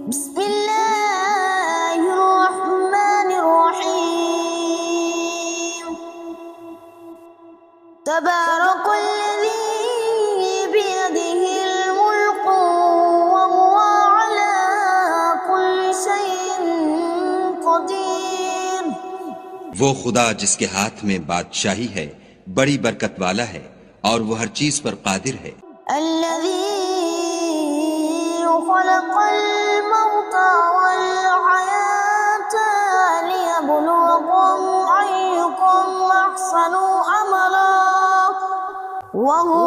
بسم اللہ الرحمن الرحیم تبارک الذی بیدہ الملک وهو علی کل شیء قدیر۔ وہ خدا جس کے ہاتھ میں بادشاہی ہے بڑی برکت والا ہے اور وہ ہر چیز پر قادر ہے۔ الذی خلق الموت والحیاة لیبلوکم ایکم احسن عملا وهو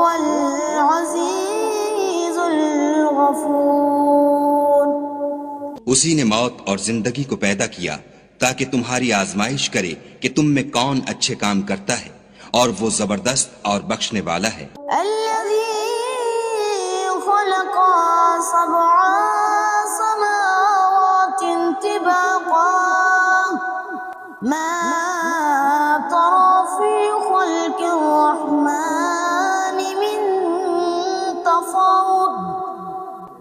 العزیز الغفور۔ اسی نے موت اور زندگی کو پیدا کیا تاکہ تمہاری آزمائش کرے کہ تم میں کون اچھے کام کرتا ہے، اور وہ زبردست اور بخشنے والا ہے۔ الذی خلق سبع سماوات طباقا ما ترى في خلق الرحمن من تفاوت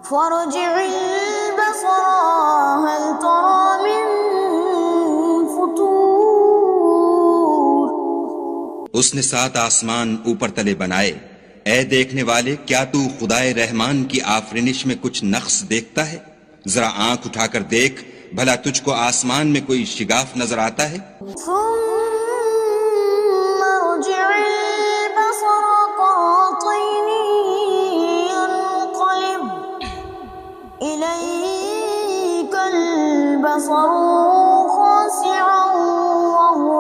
فارجع البصر هل ترى من فطور۔ اس نے 7 آسمان اوپر تلے بنائے۔ اے دیکھنے والے، کیا تو خدائے رحمان کی آفرینش میں کچھ نقص دیکھتا ہے؟ ذرا آنکھ اٹھا کر دیکھ، بھلا تجھ کو آسمان میں کوئی شگاف نظر آتا ہے؟ ثم ارجع البصر كرتين ينقلب إليك البصر خاسعا وهو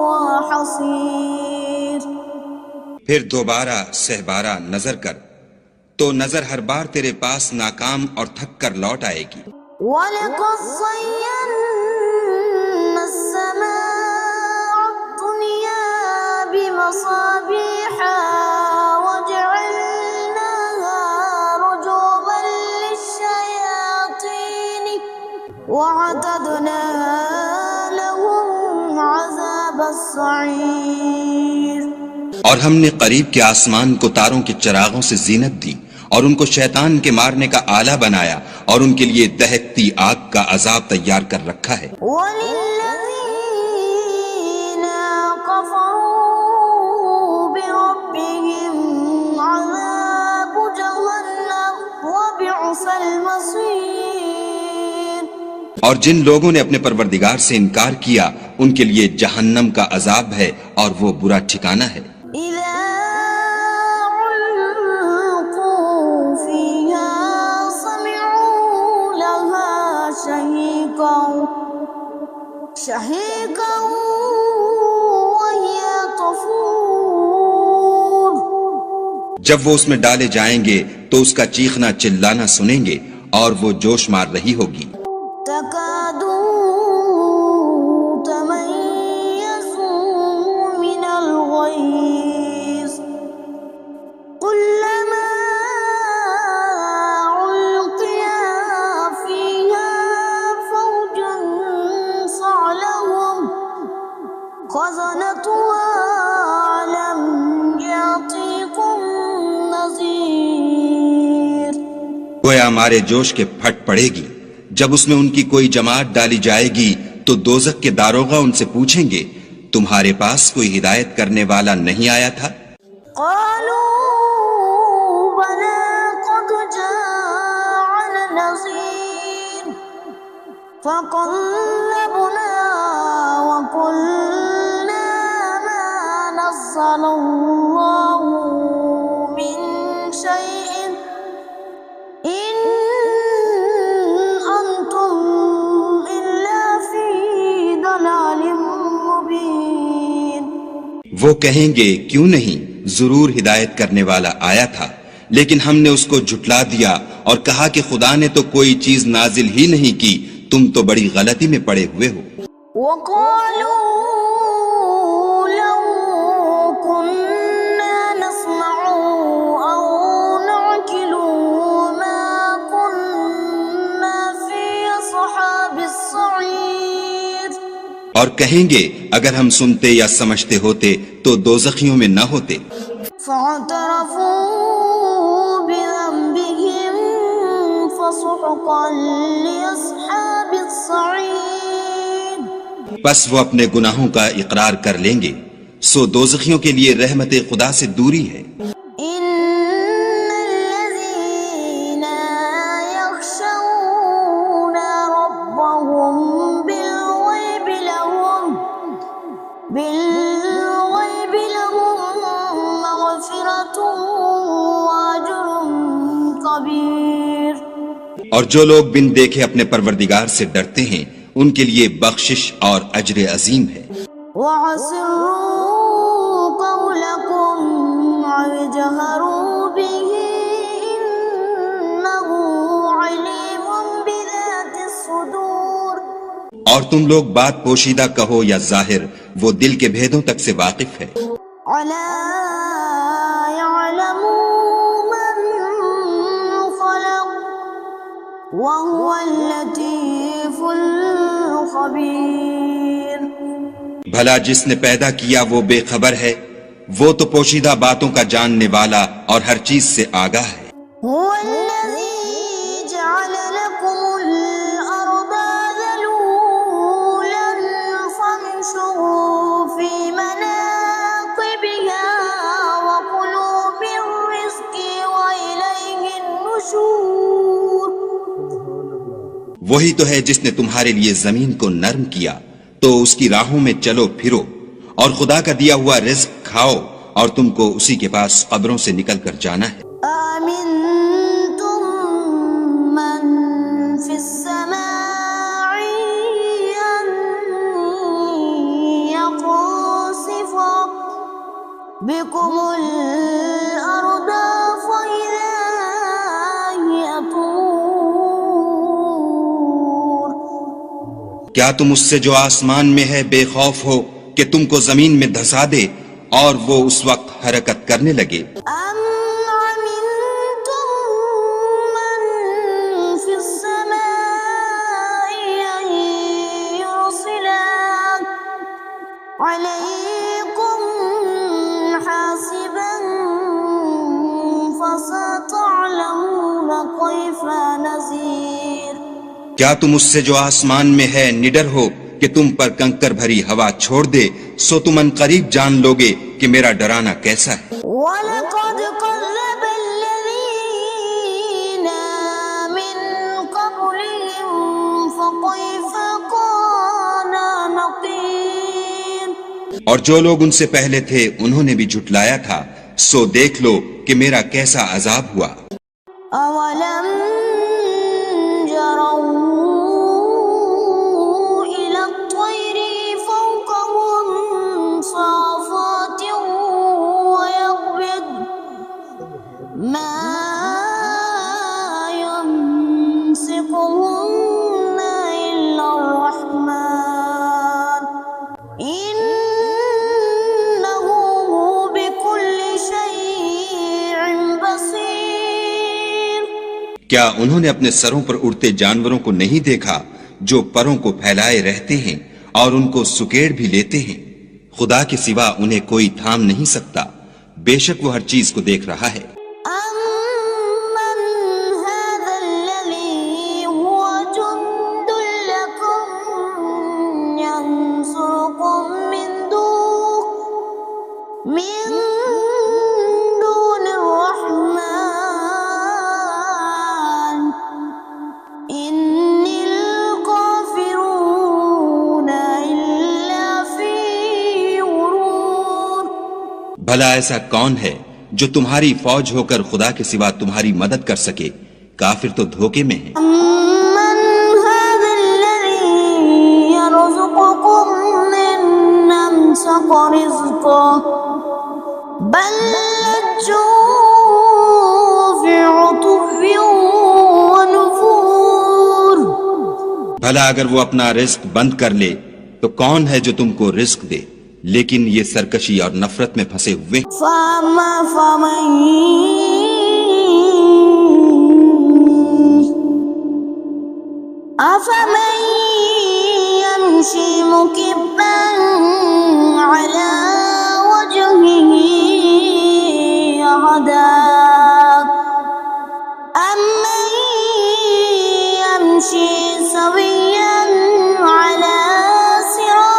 حصير۔ پھر دوبارہ سہبارہ نظر کر تو نظر ہر بار تیرے پاس ناکام اور تھک کر لوٹ آئے گی۔ وَلَقَدْ زَيَّنَّا السَّمَاءَ الدُّنْيَا بِمَصَابِيحَ وَجَعَلْنَاهَا رُجُومًا لِلشَّيَاطِينِ وَأَعْتَدْنَا لَهُمْ عَذَابَ السَّعِيرِ۔ اور ہم نے قریب کے آسمان کو تاروں کے چراغوں سے زینت دی اور ان کو شیطان کے مارنے کا آلہ بنایا، اور ان کے لیے دہکتی آگ کا عذاب تیار کر رکھا ہے۔ وَلِلَّذِينَ كَفَرُوا بِرَبِّهِمْ عَذَابُ جَهَنَّمَ وَبِئْسَ الْمَصِيرُ۔ اور جن لوگوں نے اپنے پروردگار سے انکار کیا ان کے لیے جہنم کا عذاب ہے اور وہ برا ٹھکانہ ہے۔ إِذَا أُلْقُوا فِيهَا سَمِعُوا لَهَا شَهِيقًا وَهِيَ تَفُورُ۔ جب وہ اس میں ڈالے جائیں گے تو اس کا چیخنا چلانا سنیں گے اور وہ جوش مار رہی ہوگی۔ تَكَادُ تَمَيَّزُ مِنَ الْغَيْظِ كُلَّمَا أُلْقِيَ فِيهَا فَوْجٌ سَأَلَهُمْ خَزَنَتُهَا أَلَمْ يَأْتِكُمْ نَذِيرٌ۔ گویا مارے جوش کے پھٹ پڑے گی۔ جب اس میں ان کی کوئی جماعت ڈالی جائے گی تو دوزخ کے داروغہ ان سے پوچھیں گے، تمہارے پاس کوئی ہدایت کرنے والا نہیں آیا تھا؟ قالوا بلى قد جاءنا نذير فكذبنا وقلنا ما نزل الله من شيء إن أنتم إلا في ضلال مبين۔ وہ کہیں گے کیوں نہیں، ضرور ہدایت کرنے والا آیا تھا، لیکن ہم نے اس کو جھٹلا دیا اور کہا کہ خدا نے تو کوئی چیز نازل ہی نہیں کی، تم تو بڑی غلطی میں پڑے ہوئے ہو۔ وَقَالُوا لَوْ كُنَّا نَسْمَعُ أَوْ نَعْقِلُ مَا كُنَّا فِي أَصْحَابِ السَّعِيرِ۔ اور کہیں گے اگر ہم سنتے یا سمجھتے ہوتے تو دوزخیوں میں نہ ہوتے۔ فَاعْتَرَفُوا بِذَنبِهِمْ فَسُحْقًا لِأَصْحَابِ پس وہ اپنے گناہوں کا اقرار کر لیں گے، سو دوزخیوں کے لیے رحمت خدا سے دوری ہے۔ إن الذين يخشون ربهم بالغيب لهم مغفرة وأجر كبير۔ اور جو لوگ بن دیکھے اپنے پروردگار سے ڈرتے ہیں ان کے لیے بخشش اور اجر عظیم ہے۔ وَأَسِرُّوا قَوْلَكُمْ أَوِ اجْهَرُوا بِهِ إِنَّهُ عَلِيمٌ بِذَاتِ الصُّدُورِ۔ اور تم لوگ بات پوشیدہ کہو یا ظاہر، وہ دل کے بھیدوں تک سے واقف ہے۔ أَلَا يَعْلَمُ مَنْ خَلَقَ وَهُوَ اللَّطِيفُ الْخَبِيرُ۔ بھلا جس نے پیدا کیا وہ بے خبر ہے، وہ تو پوشیدہ باتوں کا جاننے والا اور ہر چیز سے آگاہ ہے۔ هو الذي جعل لكم الأرض ذلولا فامشوا في مناكبها وكلوا من رزقه وإليه النشور۔ وہی تو ہے جس نے تمہارے لیے زمین کو نرم کیا تو اس کی راہوں میں چلو پھرو، اور خدا کا دیا ہوا رزق کھاؤ، اور تم کو اسی کے پاس قبروں سے نکل کر جانا ہے۔ أَأَمِنتُم مَّن فِي السَّمَاءِ أَن يَخْسِفَ بِكُمُ الْأَرْضَ فَإِذَا هِيَ تَمُورُ۔ کیا تم اس سے جو آسمان میں ہے بے خوف ہو کہ تم کو زمین میں دھسا دے اور وہ اس وقت حرکت کرنے لگے؟ أَمْ عَمِلْتُم مَّن فِي السَّمَاءِ أَن يُرْسِلَ عَلَيْكُمْ حَاصِبًا فَسَتَعْلَمُونَ كَيْفَ نَذِيرِ۔ کیا تم اس سے جو آسمان میں ہے نڈر ہو کہ تم پر کنکر بھری ہوا چھوڑ دے، سو تم ان قریب جان لوگے کہ میرا ڈرانا کیسا ہے۔ وَلَقَدْ كَذَّبَ الَّذِينَ مِن قَبْلِهِمْ فَكَيْفَ كَانَ نَكِيرِ۔ اور جو لوگ ان سے پہلے تھے انہوں نے بھی جھٹلایا تھا، سو دیکھ لو کہ میرا کیسا عذاب ہوا۔ أَوَلَمْ يَرَوْا إِلَى الطَّيْرِ فَوْقَهُمْ صَافَاتٍ وَيَقْبِضْنَ مَا يَمْسِكُهُنَّ إِلَّا الرَّحْمَنُ إِنَّهُ بِكُلِّ شَيْءٍ بَصِيرٌ۔ کیا انہوں نے اپنے سروں پر اڑتے جانوروں کو نہیں دیکھا جو پروں کو پھیلائے رہتے ہیں اور ان کو سکیڑ بھی لیتے ہیں؟ خدا کے سوا انہیں کوئی تھام نہیں سکتا، بے شک وہ ہر چیز کو دیکھ رہا ہے۔ أَمَّنْ هَذَا الَّذِي هُوَ جُندٌ لَكُمْ يَنصُرُكُم مِّن دُونِ الرَّحْمَنِ إِنِ الْكَافِرُونَ إِلَّا فِي غُرُورٍ۔ بھلا ایسا کون ہے جو تمہاری فوج ہو کر خدا کے سوا تمہاری مدد کر سکے؟ کافر تو دھوکے میں ہیں۔ أَمَّنْ هَذَا الَّذِي يَرْزُقُكُمْ إِنْ أَمْسَكَ رِزْقَهُ بَل لَّجُّوا فِي عُتُوٍّ وَنُفُورٍ۔ بھلا اگر وہ اپنا رزق بند کر لے تو کون ہے جو تم کو رزق دے؟ لیکن یہ سرکشی اور نفرت میں پھنسے ہوئے ہیں۔ أَفَمَن يَمْشِي مُكِبًّا عَلَى وَجْهِهِ أَهْدَىٰ أَمَّن يَمْشِي سَوِيًّا عَلَى صِرَاطٍ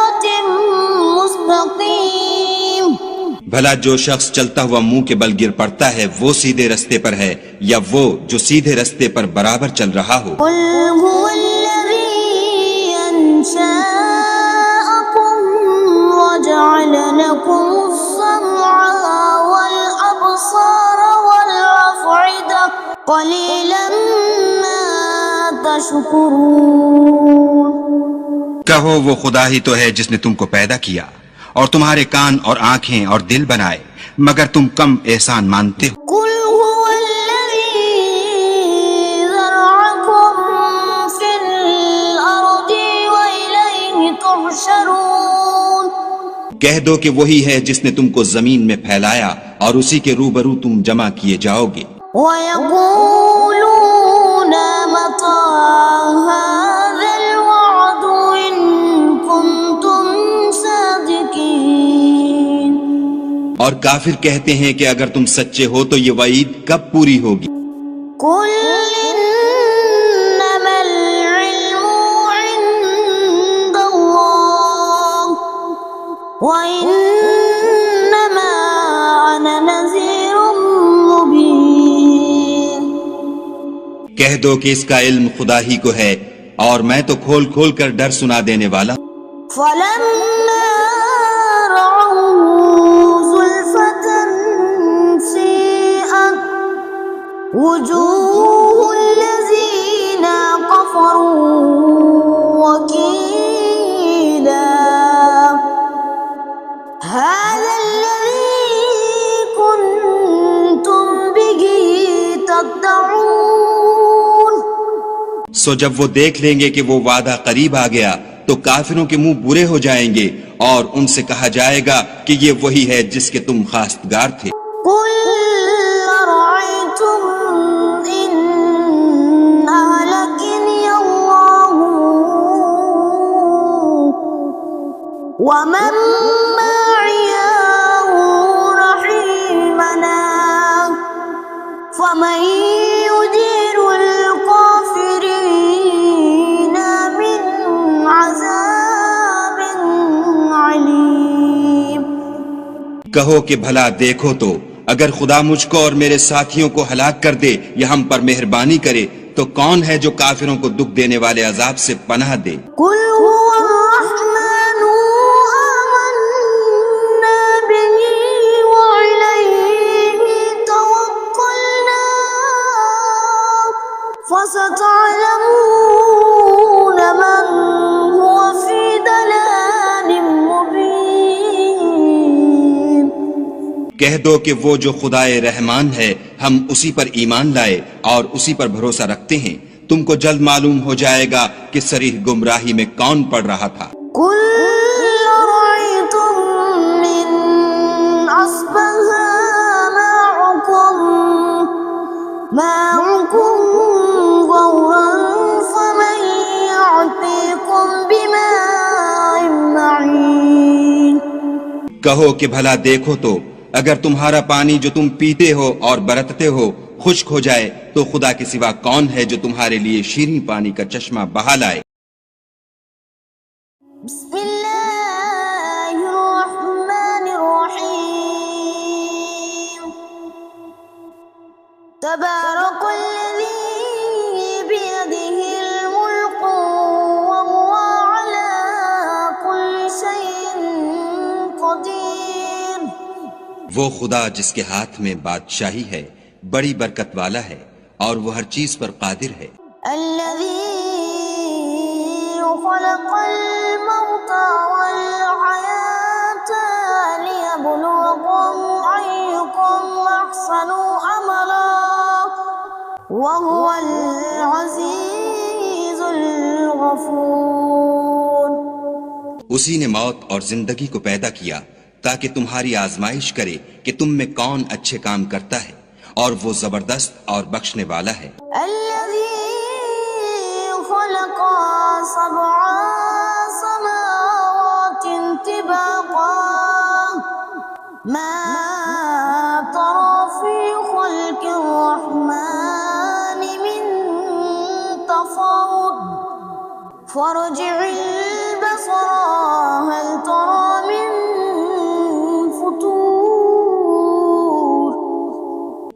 بھلا جو شخص چلتا ہوا منہ کے بل گر پڑتا ہے وہ سیدھے رستے پر ہے یا وہ جو سیدھے رستے پر برابر چل رہا ہو؟ قل هو الذي أنشأكم وجعل لكم السمع والأبصار والأفئدة قليلا ما تشكرون۔ کہو وہ خدا ہی تو ہے جس نے تم کو پیدا کیا اور تمہارے کان اور آنکھیں اور دل بنائے، مگر تم کم احسان مانتے ہو۔ قل هو الذي ذرأكم في الأرض وإليه تحشرون۔ کہہ دو کہ وہی ہے جس نے تم کو زمین میں پھیلایا اور اسی کے روبرو تم جمع کیے جاؤ گے۔ وَيَقُولُونَ مَتَىٰ هَٰذَا الْوَعْدُ إِن كُنتُمْ صَادِقِينَ۔ اور کافر کہتے ہیں کہ اگر تم سچے ہو تو یہ وعید کب پوری ہوگی؟ قُلْ إِنَّمَا الْعِلْمُ عِندَ اللَّهِ وَإِنَّمَا أَنَا نَذِيرٌ مُّبِينٌ۔ کہہ دو کہ اس کا علم خدا ہی کو ہے اور میں تو کھول کھول کر ڈر سنا دینے والا۔ فَلَمَّا رَأَوْهُ زُلْفَةً سِيئَتْ وُجُوهُ الَّذِينَ كَفَرُوا وَقِيلَ هَٰذَا الَّذِي كُنتُمْ بِهِ تَدَّعُونَ۔ سو جب وہ دیکھ لیں گے کہ وہ وعدہ قریب آ گیا تو کافروں کے منہ برے ہو جائیں گے اور ان سے کہا جائے گا کہ یہ وہی ہے جس کے تم خواستگار تھے۔ قُلْ أَرَأَيْتُمْ إِنْ أَهْلَكَنِيَ اللَّهُ وَمَن مَّعِيَ أَوْ رَحِمَنَا فَمَن يُجِيرُ الْكَافِرِينَ مِنْ عَذَابٍ عَلِيمٍ۔ کہو کہ بھلا دیکھو تو اگر خدا مجھ کو اور میرے ساتھیوں کو ہلاک کر دے یا ہم پر مہربانی کرے تو کون ہے جو کافروں کو دکھ دینے والے عذاب سے پناہ دے؟ قُلْ هُوَ الرَّحْمَٰنُ آمَنَّا بِهِ وَعَلَيْهِ تَوَكَّلْنَا فَسَتَعْلَمُونَ مَن هُوَ فِي ضَلَالٍ مُّبِينٍ۔ کہہ دو کہ وہ جو خدائے رحمان ہے ہم اسی پر ایمان لائے اور اسی پر بھروسہ رکھتے ہیں، تم کو جلد معلوم ہو جائے گا کہ صریح گمراہی میں کون پڑ رہا تھا۔ قُلْ أَرَأَيْتُمْ إِنْ أَصْبَحَ مَاؤُكُمْ غَوْرًا فَمَن يَأْتِيكُمْ بِمَاءٍ مَّعِينٍ۔ کہو کہ بھلا دیکھو تو اگر تمہارا پانی جو تم پیتے ہو اور برتتے ہو خشک ہو جائے تو خدا کے سوا کون ہے جو تمہارے لیے شیریں پانی کا چشمہ بہا لائے؟ بسم اللہ الرحمن الرحیم۔ تبارک الذی بیدہ الملک وهو علی کل شیء قدیر۔ وہ خدا جس کے ہاتھ میں بادشاہی ہے بڑی برکت والا ہے اور وہ ہر چیز پر قادر ہے۔ الذي خلق الموت والحياة ليبلوكم أيكم أحسن عملا وهو العزيز الغفور۔ اسی نے موت اور زندگی کو پیدا کیا تاکہ تمہاری آزمائش کرے کہ تم میں کون اچھے کام کرتا ہے، اور وہ زبردست اور بخشنے والا ہے۔ الذي خلق سبع سماوات طباقا ما ترى في خلق الرحمن من تفاوت فارجع البصر هل ترى من فطور۔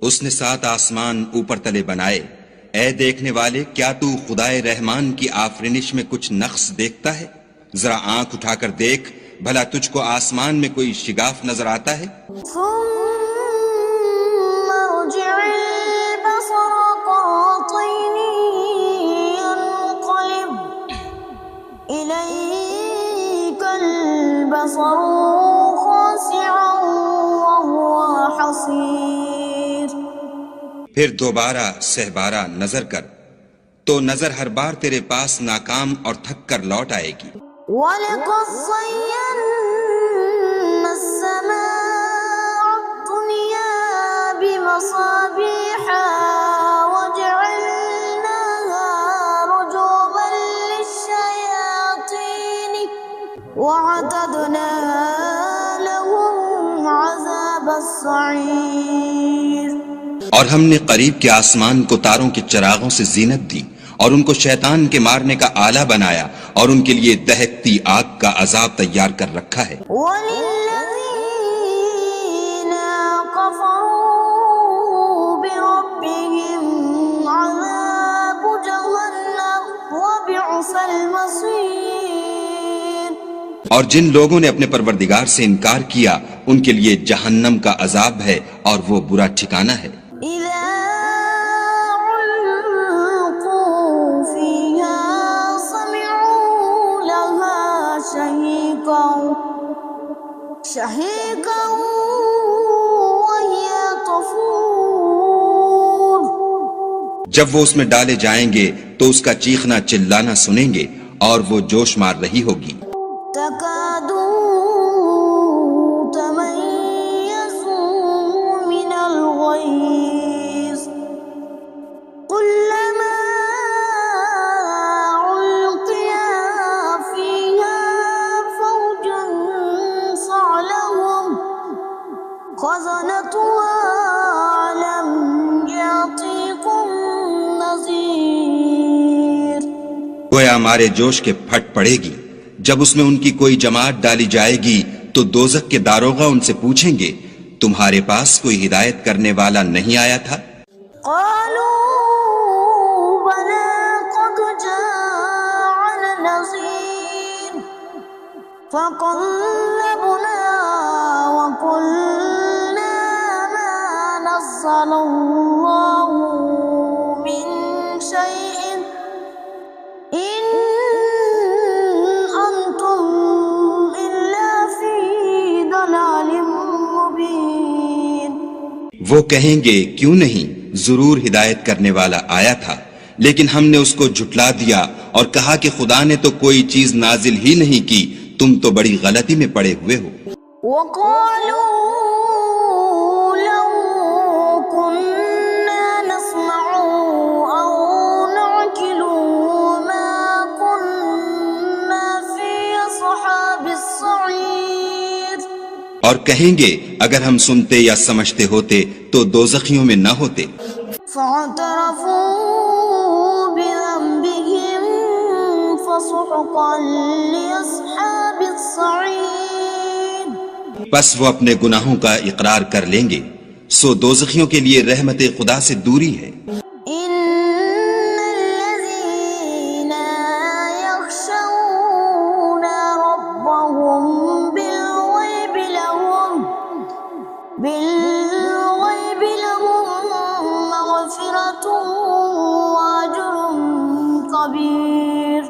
اس نے 7 آسمان اوپر تلے بنائے، اے دیکھنے والے کیا تو خدائے رحمان کی آفرینش میں کچھ نقص دیکھتا ہے؟ ذرا آنکھ اٹھا کر دیکھ، بھلا تجھ کو آسمان میں کوئی شگاف نظر آتا ہے؟ ثم ارجع البصر قرتين ينقلب إليك البصر خاسعا وهو حصير. پھر دوبارہ سہبارہ نظر کر تو نظر ہر بار تیرے پاس ناکام اور تھک کر لوٹ آئے گی. وَلَقَدْ زَيَّنَّا السَّمَاءَ الدُّنْيَا بِمَصَابِيحَ وَجَعَلْنَاهَا رُجُومًا لِلشَّيَاطِينِ وَأَعْتَدْنَا لَهُمْ عَذَابَ السَّعِيرِ. اور ہم نے قریب کے آسمان کو تاروں کے چراغوں سے زینت دی اور ان کو شیطان کے مارنے کا آلہ بنایا اور ان کے لیے دہکتی آگ کا عذاب تیار کر رکھا ہے. وَلِلَّذِينَ كَفَرُوا بِرَبِّهِمْ عَذَابُ جَهَنَّمَ وَبِئْسَ الْمَصِيرُ. اور جن لوگوں نے اپنے پروردگار سے انکار کیا ان کے لیے جہنم کا عذاب ہے اور وہ برا ٹھکانہ ہے. إِذَا أُلْقُوا فِيهَا سَمِعُوا لَهَا شَهِيقًا وَهِيَ تَفُورُ. جب وہ اس میں ڈالے جائیں گے تو اس کا چیخنا چلانا سنیں گے اور وہ جوش مار رہی ہوگی. تَكَادُ تَمَيَّزُ مِنَ الْغَيْظِ كُلَّمَا أُلْقِيَ فِيهَا فَوْجٌ سَأَلَهُمْ خَزَنَتُهَا أَلَمْ يَأْتِكُمْ نَذِيرٌ. گویا ہمارے جوش کے پھٹ پڑے گی جب اس میں ان کی کوئی جماعت ڈالی جائے گی تو دوزخ کے داروغہ ان سے پوچھیں گے تمہارے پاس کوئی ہدایت کرنے والا نہیں آیا تھا؟ قالوا بلى قد جاءنا نذير فكذبنا وقلنا ما نزل الله من شيء إن أنتم إلا في ضلال مبين. وہ کہیں گے کیوں نہیں، ضرور ہدایت کرنے والا آیا تھا، لیکن ہم نے اس کو جھٹلا دیا اور کہا کہ خدا نے تو کوئی چیز نازل ہی نہیں کی، تم تو بڑی غلطی میں پڑے ہوئے ہو. وقالوا لو كنا نسمع أو نعقل ما كنا في أصحاب السعير. اور کہیں گے اگر ہم سنتے یا سمجھتے ہوتے تو دوزخیوں میں نہ ہوتے. فاعترفوا بذنبهم فسحقا لأصحاب السعير. بس وہ اپنے گناہوں کا اقرار کر لیں گے، سو دوزخیوں کے لیے رحمت خدا سے دوری ہے. إن الذين يخشون ربهم بالغيب لهم مغفرة وأجر كبير.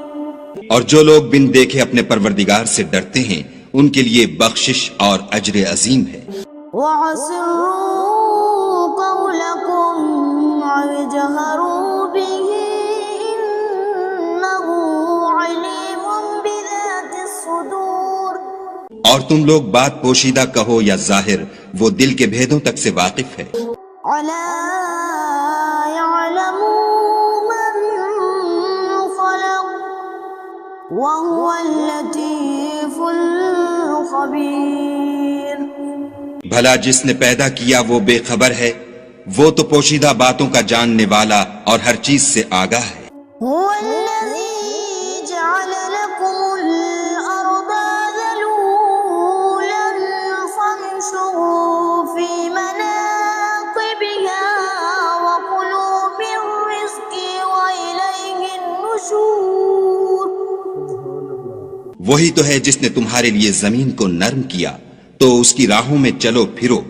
اور جو لوگ بن دیکھے اپنے پروردگار سے ڈرتے ہیں ان کے لیے بخشش اور اجر عظیم ہے. وَأَسِرُّوا قَوْلَكُمْ أَوِ اجْهَرُوا بِهِ إِنَّهُ عَلِيمٌ بِذَاتِ الصُّدُورِ. اور تم لوگ بات پوشیدہ کہو یا ظاہر، وہ دل کے بھیدوں تک سے واقف ہے. أَلَا يَعْلَمُ مَنْ خَلَقَ وَهُوَ اللَّطِيفُ الْخَبِيرُ. بھلا جس نے پیدا کیا وہ بے خبر ہے، وہ تو پوشیدہ باتوں کا جاننے والا اور ہر چیز سے آگاہ ہے. هو الذي جعل لكم الأرض ذلولا فامشوا في مناقبها وہی تو ہے جس نے تمہارے لیے زمین کو نرم کیا تو اس کی راہوں میں چلو پھرو،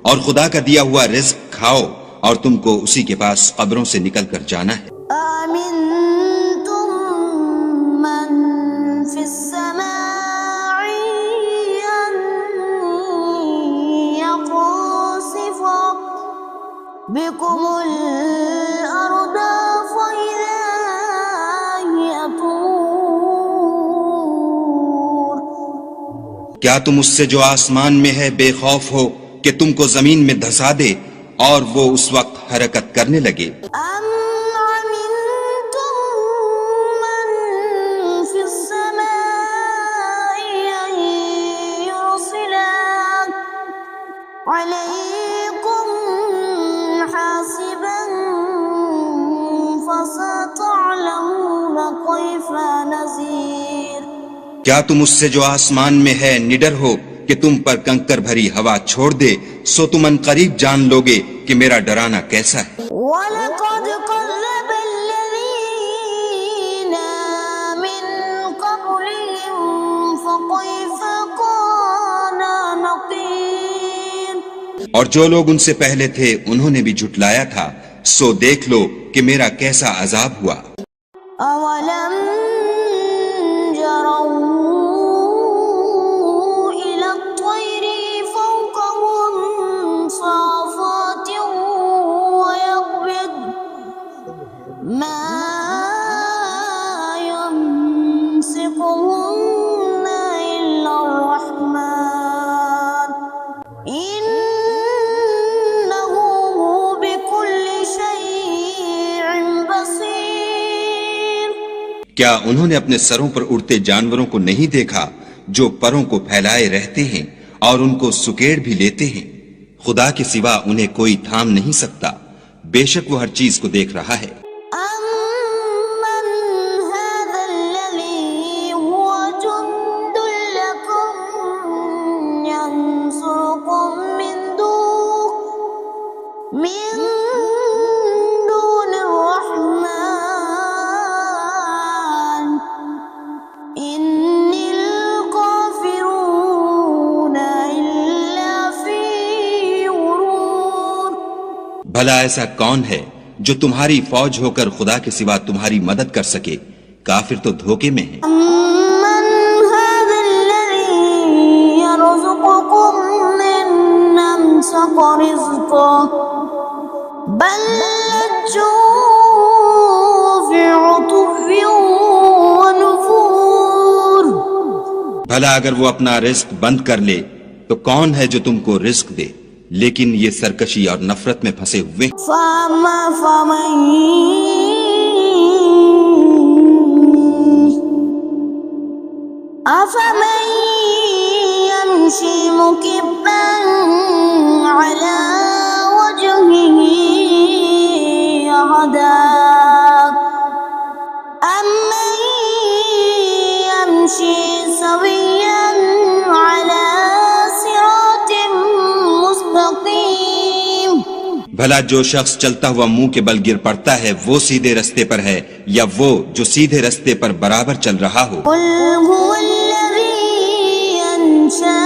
اور خدا کا دیا ہوا رزق کھاؤ، اور تم کو اسی کے پاس قبروں سے نکل کر جانا ہے۔ آمنتم من فی السماء ان یخسف بكم الأرض فإذا هي تمور۔ کیا تم اس سے جو آسمان میں ہے بے خوف ہو کہ تم کو زمین میں دھسا دے اور وہ اس وقت حرکت کرنے لگے؟ أم أمنتم من في السماء أن يرسل عليكم حاصبا فستعلمون كيف نذير۔ کیا تم اس سے جو آسمان میں ہے نڈر ہو کہ تم پر کنکر بھری ہوا چھوڑ دے، سو تم ان قریب جان لوگے کہ میرا ڈرانا کیسا ہے۔ وَلَقَدْ كَذَّبَ الَّذِينَ مِن قَبْلِهِمْ فَكَيْفَ كَانَ نَكِيرِ۔ اور جو لوگ ان سے پہلے تھے انہوں نے بھی جھٹلایا تھا، سو دیکھ لو کہ میرا کیسا عذاب ہوا۔ أَوَلَمْ يَرَوْا إِلَى الطَّيْرِ فَوْقَهُمْ صَافَاتٍ وَيَقْبِضْنَ مَا يَمْسِكُهُنَّ إِلَّا الرَّحْمَنُ إِنَّهُ بِكُلِّ شَيْءٍ بَصِيرٌ۔ کیا انہوں نے اپنے سروں پر اڑتے جانوروں کو نہیں دیکھا جو پروں کو پھیلائے رہتے ہیں اور ان کو سکیڑ بھی لیتے ہیں؟ خدا کے سوا انہیں کوئی تھام نہیں سکتا، بے شک وہ ہر چیز کو دیکھ رہا ہے۔ أَمَّنْ هَذَا الَّذِي هُوَ جُنْدٌ لَكُمْ يَنْصُرُكُمْ مِنْ دُونِ الرَّحْمَنِ إِنِ الْكَافِرُونَ إِلَّا فِي غُرُورٍ۔ بھلا ایسا کون ہے جو تمہاری فوج ہو کر خدا کے سوا تمہاری مدد کر سکے؟ کافر تو دھوکے میں ہیں۔ أَمَّنْ هَذَا الَّذِي يَرْزُقُكُمْ إِنْ أَمْسَكَ رِزْقَهُ بَل لَجُّوا فِي عُتُوٍّ وَنُفُورٍ۔ بھلا اگر وہ اپنا رزق بند کر لے تو کون ہے جو تم کو رزق دے؟ لیکن یہ سرکشی اور نفرت میں پھنسے ہوئے ہیں۔ أَفَمَن يَمْشِي مُكِبًّا عَلَى وَجْهِهِ أَهْدَىٰ أَمَّن يَمْشِي سَوِيًّا عَلَى صِرَاطٍ مُّسْتَقِيمٍ۔ بھلا جو شخص چلتا ہوا منہ کے بل گر پڑتا ہے وہ سیدھے رستے پر ہے یا وہ جو سیدھے رستے پر برابر چل رہا ہو؟ قُلْ هُوَ الَّذِي أَنشَأَكُمْ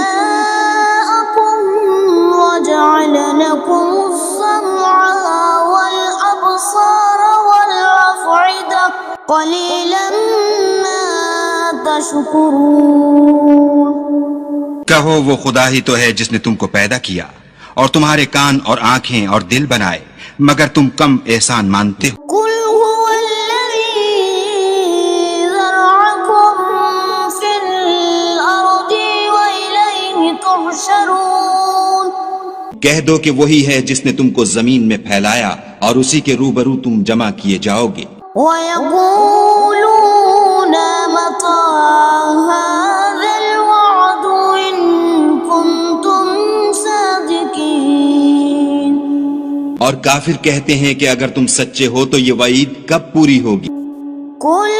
وَجَعَلَ لَكُمُ السَّمْعَ وَالْأَبْصَارَ وَالْأَفْئِدَةَ قَلِيلًا مَا تَشْكُرُونَ۔ کہو وہ خدا ہی تو ہے جس نے تم کو پیدا کیا اور تمہارے کان اور آنکھیں اور دل بنائے، مگر تم کم احسان مانتے ہو۔ قُلْ هُوَ الَّذِي ذَرَأَكُمْ فِي الْأَرْضِ وَإِلَيْهِ تُحْشَرُونَ۔ کہہ دو کہ وہی ہے جس نے تم کو زمین میں پھیلایا اور اسی کے روبرو تم جمع کیے جاؤ گے۔ وَيَقُولُونَ مَتَىٰ هَٰذَا الْوَعْدُ إِن كُنتُمْ صَادِقِينَ۔ اور کافر کہتے ہیں کہ اگر تم سچے ہو تو یہ وعید کب پوری ہوگی؟ قُلْ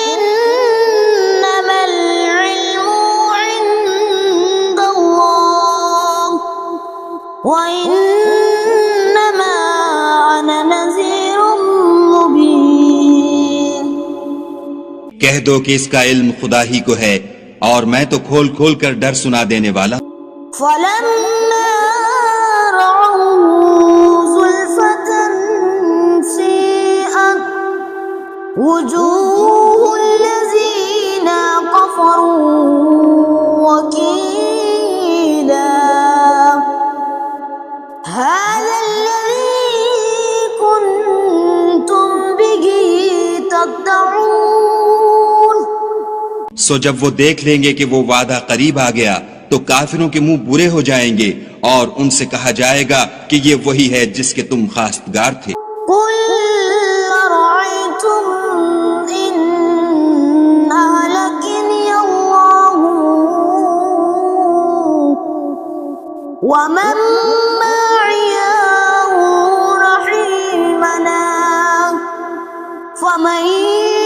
إِنَّمَا الْعِلْمُ عِندَ اللَّهِ وَإِنَّمَا أَنَا نَذِيرٌ مُّبِينٌ۔ کہہ دو کہ اس کا علم خدا ہی کو ہے اور میں تو کھول کھول کر ڈر سنا دینے والا. فلما رأوه زلفة سيئت وجوه الذين كفروا وقيلا هذا الذي كنتم به تدعون. سو جب وہ دیکھ لیں گے کہ وہ وعدہ قریب آ گیا تو کافروں کے منہ برے ہو جائیں گے اور ان سے کہا جائے گا کہ یہ وہی ہے جس کے تم خواستگار تھے. قل أرأيتم إن أهلكني الله ومن معي أو رحمنا فمن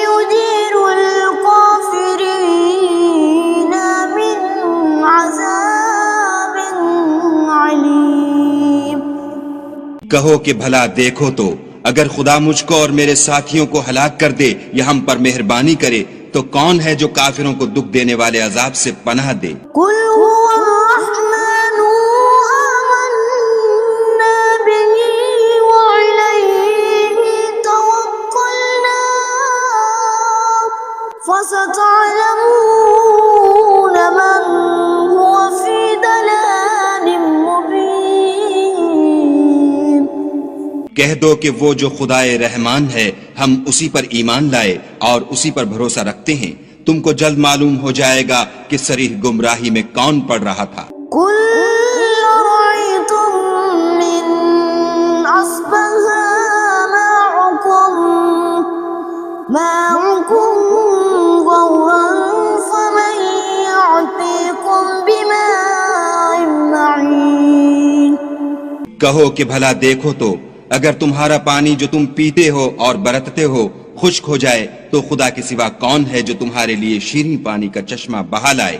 يجير الكافرين من عذاب عليم. کہو کہ بھلا دیکھو تو اگر خدا مجھ کو اور میرے ساتھیوں کو ہلاک کر دے یا ہم پر مہربانی کرے تو کون ہے جو کافروں کو دکھ دینے والے عذاب سے پناہ دے. قل هو الرحمن آمنا به وعليه توكلنا فستعلمون من هو في ضلال مبين. کہہ دو کہ وہ جو خدائے رحمان ہے ہم اسی پر ایمان لائے اور اسی پر بھروسہ رکھتے ہیں. تم کو جلد معلوم ہو جائے گا کہ صریح گمراہی میں کون پڑ رہا تھا. قل أرأيتم إن أصبح معكم غورا فمن يأتيكم بماء معين. کہو کہ بھلا دیکھو تو اگر تمہارا پانی جو تم پیتے ہو اور برتتے ہو خشک ہو جائے تو خدا کے سوا کون ہے جو تمہارے لیے شیریں پانی کا چشمہ بہا لائے.